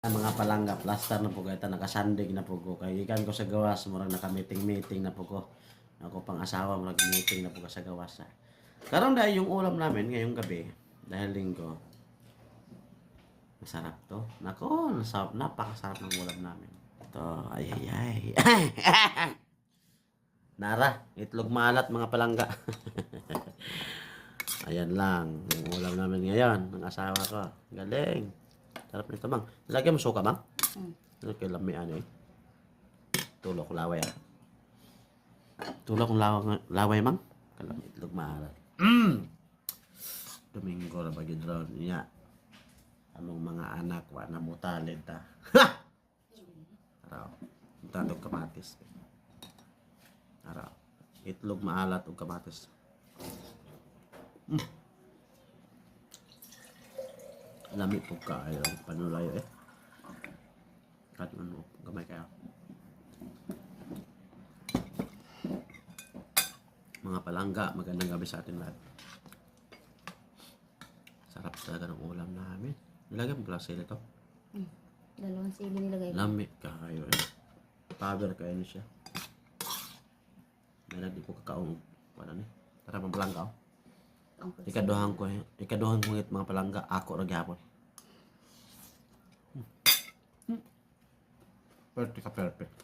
Mga palangga plaster na po kay ta nakasandig na po ko kay ikan ko sa gawas murag naka-meeting na po ko. Ako pang asawa murag meeting na po ko sa gawas. Karon dahil yung ulam namin ngayong gabi dahil linggo. Masarap to. Nako, napakasarap ng ulam namin. Ito, ay. Nara, itlog malat mga palangga. Ayan lang, yung ulam namin ngayon ng asawa ko. Galing. Sarap nito, mang. Lagyan mo suka, mang? Okay, lami ano eh. Tulok laway ah. Tulok laway, mang? Kalam itlog malat. Domingo na bagid ron niya. Anong mga anak wa na mutalid ta. Ha! Araw. Tandog kamatis. Araw. Itlog maalat ug kamatis. Lami po kayo panulayo eh. Kat ano, gamay kayo. Mga palangga, magandang gabi sa atin lahat. Sarap talaga ng ulam namin. Nilagay mo pala sila ito. Dalawang sili nilagay ko. Lami kayo eh. Power kayo niya siya. May di ko kakaong. Wala ni. Tara mga palangga oh. Ikaduhang ko ngit mga palangga. Ako ra gyapon. Perfect ka perfect.